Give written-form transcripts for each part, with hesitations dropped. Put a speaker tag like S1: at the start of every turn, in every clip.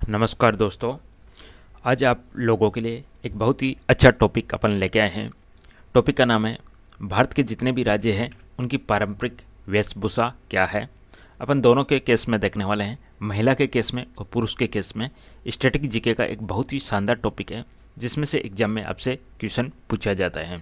S1: नमस्कार दोस्तों। आज आप लोगों के लिए एक बहुत ही अच्छा टॉपिक अपन लेके आए हैं। टॉपिक का नाम है भारत के जितने भी राज्य हैं उनकी पारंपरिक वेशभूषा क्या है। अपन दोनों के केस में देखने वाले हैं, महिला के केस में और पुरुष के केस में। स्टैटिक जीके का एक बहुत ही शानदार टॉपिक है जिसमें से एग्जाम में आपसे क्वेश्चन पूछा जाता है।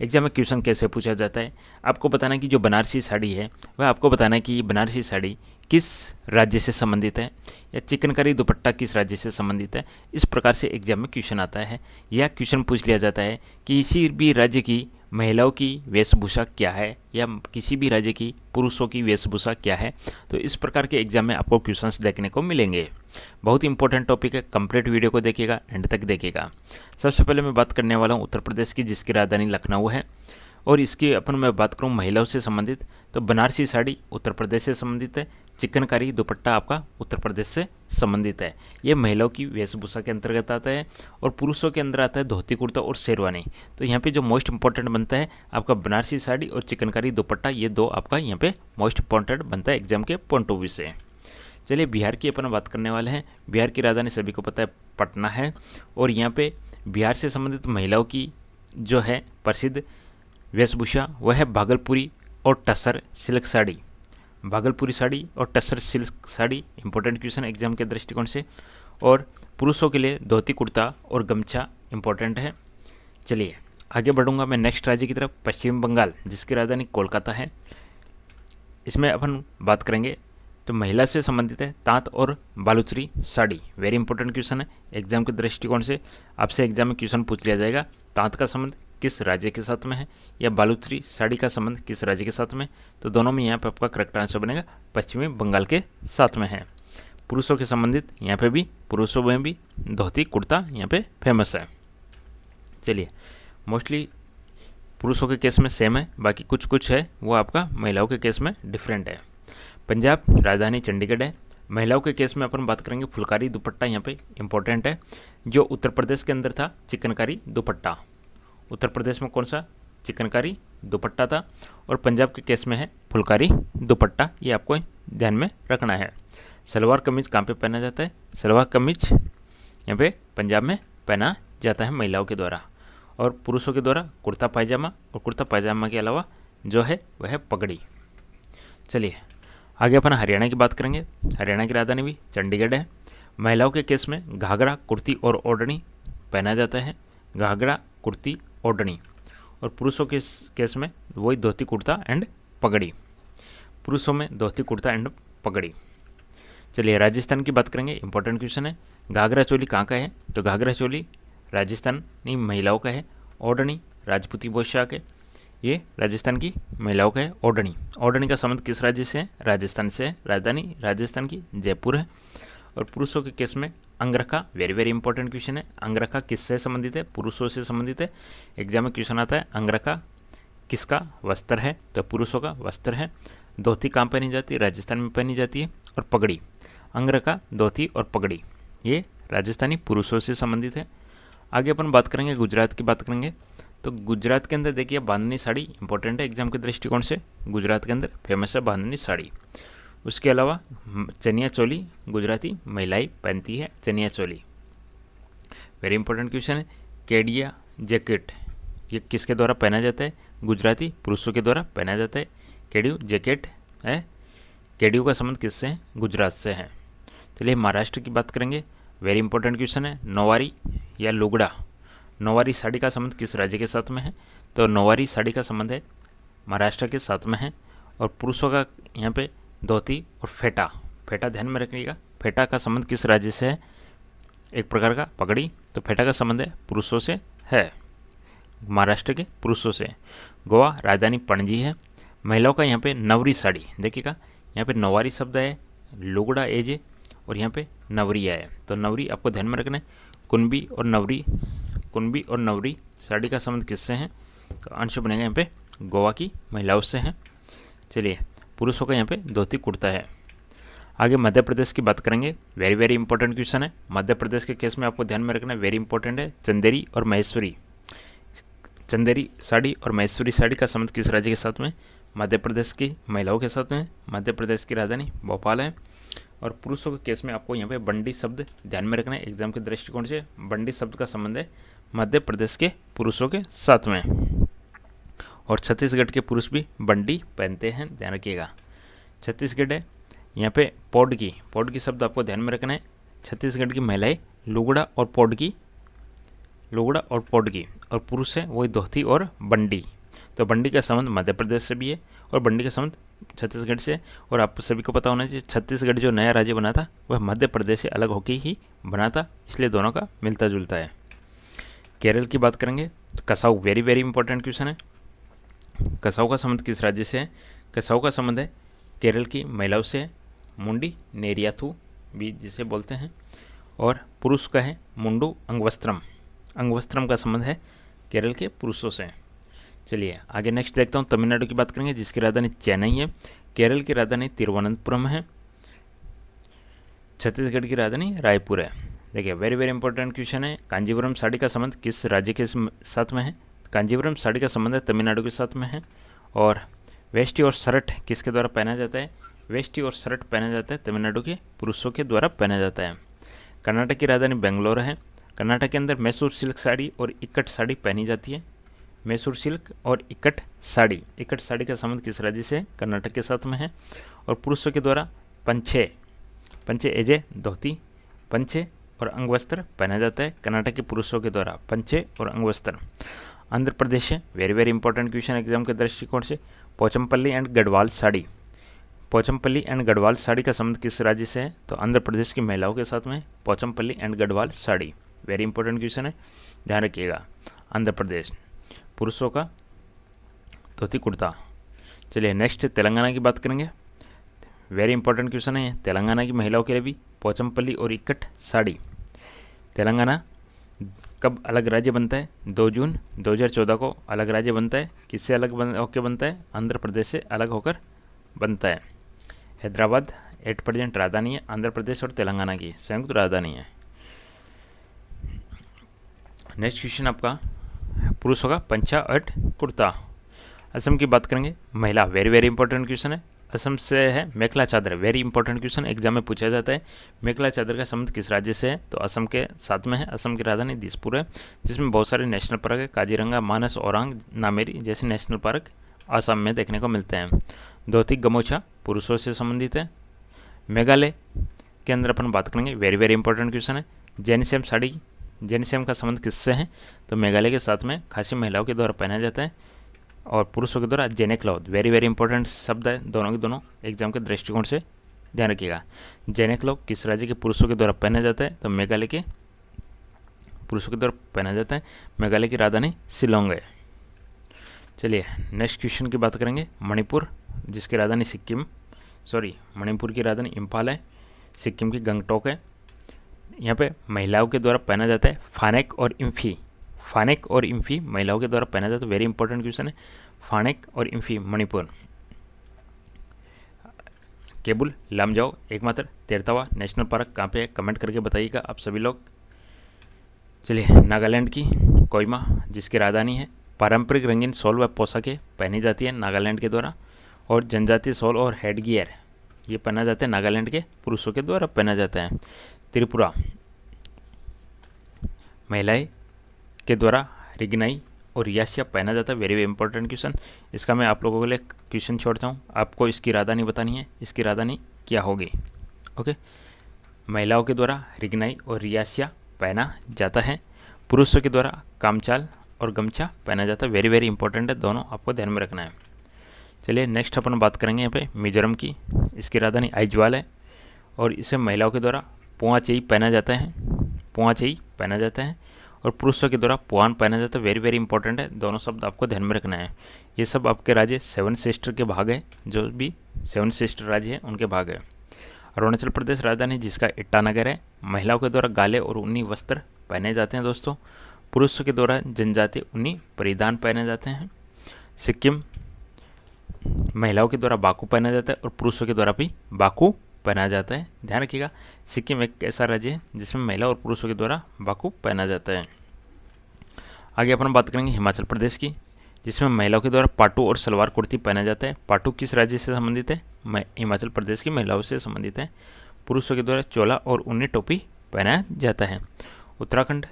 S1: एग्जाम में क्वेश्चन कैसे पूछा जाता है, आपको बताना है कि जो बनारसी साड़ी है वह आपको बताना है कि ये बनारसी साड़ी किस राज्य से संबंधित है, या चिकनकारी दुपट्टा किस राज्य से संबंधित है। इस प्रकार से एग्जाम में क्वेश्चन आता है, या क्वेश्चन पूछ लिया जाता है कि किसी भी राज्य की महिलाओं की वेशभूषा क्या है, या किसी भी राज्य की पुरुषों की वेशभूषा क्या है। तो इस प्रकार के एग्जाम में आपको क्वेश्चंस देखने को मिलेंगे। बहुत इंपॉर्टेंट टॉपिक है, कंप्लीट वीडियो को देखिएगा, एंड तक देखिएगा। सबसे पहले मैं बात करने वाला हूँ उत्तर प्रदेश की, जिसकी राजधानी लखनऊ है। और इसकी अपन मैं बात करूँ महिलाओं से संबंधित, तो बनारसी साड़ी उत्तर प्रदेश से संबंधित है, चिकनकारी दुपट्टा आपका उत्तर प्रदेश से संबंधित है। ये महिलाओं की वेशभूषा के अंतर्गत आता है। और पुरुषों के अंदर आता है धोती कुर्ता और शेरवानी। तो यहाँ पे जो मोस्ट इंपॉर्टेंट बनता है आपका बनारसी साड़ी और चिकनकारी दुपट्टा, ये दो आपका यहाँ पे मोस्ट इंपॉर्टेंट बनता है एग्जाम के पॉइंट ऑफ व्यू से। चलिए बिहार की अपन बात करने वाले हैं। बिहार की राजधानी सभी को पता है पटना है। और यहाँ पे बिहार से संबंधित महिलाओं की जो है प्रसिद्ध वेशभूषा वह है भागलपुरी और टसर सिल्क साड़ी। भागलपुरी साड़ी और tussar silk sari important question exam के दृष्टिकोण से। और पुरुषों के लिए धोती कुर्ता और गमछा इंपॉर्टेंट है। चलिए आगे बढ़ूंगा मैं नेक्स्ट राज्य की तरफ, पश्चिम बंगाल, जिसकी राजधानी कोलकाता है। इसमें अपन बात करेंगे तो महिला से संबंधित है तांत और Baluchari sari. Very important question है एग्जाम के दृष्टिकोण से। आपसे एग्जाम में क्वेश्चन पूछ लिया जाएगा तांत का संबंध किस राज्य के साथ में है, या बालूचरी साड़ी का संबंध किस राज्य के साथ में। तो दोनों में यहाँ पे आपका करेक्ट आंसर बनेगा पश्चिमी बंगाल के साथ में है। पुरुषों के संबंधित यहाँ पे भी, पुरुषों में भी धोती कुर्ता यहाँ पे फेमस है। चलिए मोस्टली पुरुषों के केस में सेम है, बाकी कुछ कुछ है वो आपका महिलाओं के केस में डिफरेंट है। पंजाब राजधानी चंडीगढ़ है। महिलाओं के केस में अपन बात करेंगे फुलकारी दुपट्टा यहाँ पे इंपॉर्टेंट है, जो उत्तर प्रदेश के अंदर था चिकनकारी दुपट्टा। उत्तर प्रदेश में कौन सा चिकनकारी दुपट्टा था, और पंजाब के केस में है फुलकारी दुपट्टा। ये आपको ध्यान में रखना है। सलवार कमीज कहाँ पे पहना जाता है, सलवार कमीज यहाँ पे पंजाब में पहना जाता है महिलाओं के द्वारा। और पुरुषों के द्वारा कुर्ता पायजामा, और कुर्ता पायजामा के अलावा जो है वह है पगड़ी। चलिए आगे अपन हरियाणा की बात करेंगे। हरियाणा की राजधानी भी चंडीगढ़ है। महिलाओं के केस में घाघरा कुर्ती और ओढ़नी पहना जाता है, घाघरा कुर्ती ओढ़नी। और पुरुषों के केस में वही धोती कुर्ता एंड पगड़ी। पुरुषों में धोती कुर्ता एंड पगड़ी। चलिए राजस्थान की बात करेंगे, इंपॉर्टेंट क्वेश्चन है। घाघरा चोली कहाँ का है, तो घाघरा चोली राजस्थानी महिलाओं का है। ओढ़नी राजपूती पोशाक है, ये राजस्थान की महिलाओं का है। ओढ़नी, ओढ़नी का संबंध किस राज्य से है, राजस्थान से है। राजधानी राजस्थान की जयपुर है। और पुरुषों के केस में अंगरखा, वेरी वेरी इंपॉर्टेंट क्वेश्चन है। अंगरखा किससे संबंधित है, पुरुषों से संबंधित है। एग्जाम में क्वेश्चन आता है अंगरखा किसका वस्त्र है, तो पुरुषों का वस्त्र है। धोती कहाँ पहनी जाती है, राजस्थान में पहनी जाती है। और पगड़ी, अंगरखा, धोती और पगड़ी ये राजस्थानी पुरुषों से संबंधित है। आगे अपन बात करेंगे गुजरात की बात करेंगे। तो गुजरात के अंदर देखिए बांधनी साड़ी इंपॉर्टेंट है एग्जाम के दृष्टिकोण से। गुजरात के अंदर फेमस है बांधनी साड़ी। उसके अलावा चनिया चोली गुजराती महिलाएं पहनती है, chaniya choli very important question है। केडिया जैकेट ये किसके द्वारा पहना जाता है, गुजराती पुरुषों के द्वारा पहना जाता है। केडियो जैकेट है, केडियो का संबंध किससे है, गुजरात से है। चलिए महाराष्ट्र की बात करेंगे, वेरी इंपॉर्टेंट क्वेश्चन है। नौवारी या लुगड़ा, नौवारी साड़ी का संबंध किस राज्य के साथ में है, तो नौवारी साड़ी का संबंध है महाराष्ट्र के साथ में है। और पुरुषों का यहाँ पे धोती और फेटा, फेटा ध्यान में रखिएगा। फेटा का संबंध किस राज्य से है, एक प्रकार का पगड़ी, तो फेटा का संबंध है पुरुषों से है, महाराष्ट्र के पुरुषों से। गोवा राजधानी पणजी है। महिलाओं का यहाँ पे नवरी साड़ी, देखिएगा यहाँ पे नौवारी शब्द है, लुगड़ा एज है, और यहाँ पे नवरिया है। तो नवरी आपको ध्यान में रखना है। कुंबी और नवरी, कुंबी और नवरी साड़ी का संबंध किससे है, तो अंश बनेगा यहाँ पे गोवा की महिलाओं से है। चलिए पुरुषों का यहाँ पे धोती कुर्ता है। आगे मध्य प्रदेश की बात करेंगे, वेरी वेरी इंपॉर्टेंट क्वेश्चन है। मध्य प्रदेश के केस में आपको ध्यान में रखना है, वेरी इंपॉर्टेंट है। चंदेरी और महेश्वरी, चंदेरी साड़ी और महेश्वरी साड़ी का संबंध किस राज्य के साथ में, मध्य प्रदेश की महिलाओं के साथ में। मध्य प्रदेश की राजधानी भोपाल है। और पुरुषों के केस में आपको यहाँ पे बंडी शब्द ध्यान में रखना है। एग्जाम के दृष्टिकोण से बंडी शब्द का संबंध है मध्य प्रदेश के पुरुषों के साथ में, और छत्तीसगढ़ के पुरुष भी बंडी पहनते हैं, ध्यान रखिएगा। छत्तीसगढ़ है, यहाँ पे पौडकी शब्द आपको ध्यान में रखना है। छत्तीसगढ़ की महिलाएं लुगड़ा और पौडकी, और पुरुष है वही धोती और बंडी। तो बंडी का संबंध मध्य प्रदेश से भी है और बंडी का संबंध छत्तीसगढ़ से। और आप सभी को पता होना चाहिए छत्तीसगढ़ जो नया राज्य बना था वह मध्य प्रदेश से अलग होकर ही बना था, इसलिए दोनों का मिलता जुलता है। केरल की बात करेंगे तो कसाऊ, वेरी वेरी इंपॉर्टेंट क्वेश्चन है। कसाऊ का संबंध किस राज्य से है? कसाऊ का संबंध है केरल की महिलाओं से, मुंडी नेरियाथू भी जिसे बोलते हैं, और पुरुष का है मुंडू अंगवस्त्रम का संबंध है केरल के पुरुषों से। चलिए आगे नेक्स्ट देखता हूँ। तमिलनाडु की बात करेंगे जिसकी राजधानी चेन्नई है। केरल की राजधानी तिरुवनंतपुरम है। छत्तीसगढ़ की राजधानी रायपुर है। देखिए वेरी वेरी इंपॉर्टेंट क्वेश्चन है। कांजीवरम साड़ी का संबंध किस राज्य के साथ में है? कांजीवरम साड़ी का संबंध है तमिलनाडु के साथ में है। और वेष्टी और शर्ट किसके द्वारा पहना जाता है? वेष्टी और शर्ट पहना जाता है तमिलनाडु के पुरुषों के द्वारा पहना जाता है। कर्नाटक की राजधानी बेंगलोर है। कर्नाटक के अंदर मैसूर सिल्क साड़ी और इकट साड़ी पहनी जाती है। मैसूर सिल्क और इकट साड़ी का संबंध किस राज्य से? कर्नाटक के साथ में है। और पुरुषों के द्वारा पंचे एजे धोती, पंचे और अंगवस्त्र पहना जाता है कर्नाटक के पुरुषों के द्वारा, पंचे और अंगवस्त्र। आंध्र प्रदेश है, very very important question exam के दृष्टिकोण से। पोचमपल्ली एंड गढ़वाल साड़ी का संबंध किस राज्य से है? तो आंध्र प्रदेश की महिलाओं के साथ में Pochampally and Garhwal sari, very important question है, ध्यान रखिएगा। आंध्र प्रदेश पुरुषों का धोती कुर्ता। चलिए नेक्स्ट तेलंगाना की बात करेंगे। वेरी इंपॉर्टेंट क्वेश्चन है तेलंगाना की महिलाओं के लिए भी, पोचमपल्ली और इकट साड़ी। तेलंगाना कब अलग राज्य बनता है? 2 जून 2014 को अलग राज्य बनता है। किससे अलग होकर बनता है? आंध्र प्रदेश से अलग होकर बनता है। हैदराबाद एट प्रेजेंट राजधानी है आंध्र प्रदेश और तेलंगाना की संयुक्त राजधानी है। नेक्स्ट क्वेश्चन आपका पुरुषों का पंचा और कुर्ता। असम की बात करेंगे, महिला, वेरी वेरी इंपॉर्टेंट क्वेश्चन है। असम से है मेखला चादर, वेरी इंपॉर्टेंट क्वेश्चन एग्जाम में पूछा जाता है। मेखला चादर का संबंध किस राज्य से है? तो असम के साथ में है। असम की राजधानी दिसपुर है, जिसमें बहुत सारे नेशनल पार्क है, काजीरंगा, मानस, औरांग, नामेरी जैसे नेशनल पार्क असम में देखने को मिलते हैं। धोती गमोछा पुरुषों से संबंधित है। मेघालय के अंदर अपन बात करेंगे, वेरी वेरी इंपॉर्टेंट क्वेश्चन है। जेनिसम साड़ी, जेनिसम का संबंध किससे है? तो मेघालय के साथ में खासी महिलाओं के द्वारा पहना जाता है और पुरुषों के द्वारा जेनेक्लॉथ, वेरी वेरी इंपॉर्टेंट शब्द है, दोनों के दोनों एग्जाम के दृष्टिकोण से ध्यान रखिएगा। जेनेक्लॉथ किस राज्य के पुरुषों के द्वारा पहना जाता है? तो मेघालय के पुरुषों के द्वारा पहना जाता है। मेघालय की राजधानी शिलोंग है। चलिए नेक्स्ट क्वेश्चन की बात करेंगे। मणिपुर जिसकी राजधानी मणिपुर की राजधानी इम्फाल है, सिक्किम की गंगटोक है। यहाँ पे महिलाओं के द्वारा पहना जाता है फानेक और इम्फी महिलाओं के द्वारा पहना जाता है, वेरी इंपॉर्टेंट क्वेश्चन है। फानेक और इम्फी मणिपुर। केबुल लामजाओ एकमात्र तैरता नेशनल पार्क कहाँ पे है? कमेंट करके बताइएगा आप सभी लोग। चलिए नागालैंड की कोहिमा जिसकी राजधानी है, पारंपरिक रंगीन शॉल व पोशाकें पहनी जाती है नागालैंड के द्वारा, और जनजातीय शॉल और हेडगियर ये पहना जाता है नागालैंड के पुरुषों के द्वारा पहना जाता है। त्रिपुरा महिलाएं के द्वारा रिगनाई और रियासिया पहना जाता है, वेरी इंपॉर्टेंट क्वेश्चन। इसका मैं आप लोगों के लिए क्वेश्चन छोड़ता हूँ, आपको इसकी राजधानी बतानी है, इसकी राजधानी क्या होगी? ओके, महिलाओं के द्वारा रिगनाई और रियासिया पहना जाता है, पुरुषों के द्वारा कामचाल और गमछा पहना जाता है, वेरी वेरी इंपॉर्टेंट है, दोनों आपको ध्यान में रखना है। चलिए नेक्स्ट अपन बात करेंगे यहाँ पे मिजोरम की। इसकी राजधानी आइजवाल है और इसे महिलाओं के द्वारा पोआचेई पहना जाता है और पुरुषों के द्वारा पुआन पहना जाता है, वेरी वेरी इंपॉर्टेंट है, दोनों शब्द आपको ध्यान में रखना है। ये सब आपके राज्य 7 सिस्टर के भाग है, जो भी 7 सिस्टर राज्य हैं उनके भाग है। अरुणाचल प्रदेश राजधानी जिसका ईटानगर है, महिलाओं के द्वारा गाले और ऊनी वस्त्र पहने जाते हैं दोस्तों, पुरुषों के द्वारा जनजातीय ऊनी परिधान पहने जाते हैं। सिक्किम महिलाओं के द्वारा बाकू पहना जाता है और पुरुषों के द्वारा भी बाकू पहना जाता है, ध्यान रखिएगा। सिक्किम एक ऐसा राज्य है जिसमें महिला और पुरुषों के द्वारा बाकू पहना जाता है। आगे अपन बात करेंगे हिमाचल प्रदेश की, जिसमें महिलाओं के द्वारा पाटू और सलवार कुर्ती पहना जाता है। पाटू किस राज्य से संबंधित है? हिमाचल प्रदेश की महिलाओं से संबंधित है। पुरुषों के द्वारा चोला और ऊनी टोपी पहनाया जाता है। उत्तराखंड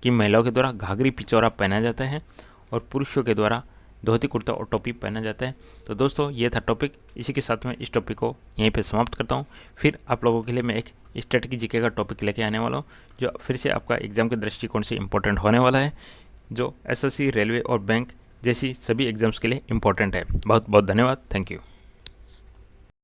S1: की महिलाओं के द्वारा घाघरी पिचौरा पहना जाता है और पुरुषों के द्वारा धोती कुर्ता और टोपी पहना जाता है। तो दोस्तों ये था टॉपिक। इसी के साथ में इस टॉपिक को यहीं पे समाप्त करता हूँ। फिर आप लोगों के लिए मैं एक स्टेट की जीके का टॉपिक लेके आने वाला हूँ, जो फिर से आपका एग्ज़ाम के दृष्टिकोण से इम्पोर्टेंट होने वाला है, जो एसएससी, रेलवे और बैंक जैसी सभी एग्ज़ाम्स के लिए इम्पोर्टेंट है। बहुत बहुत धन्यवाद। Thank you.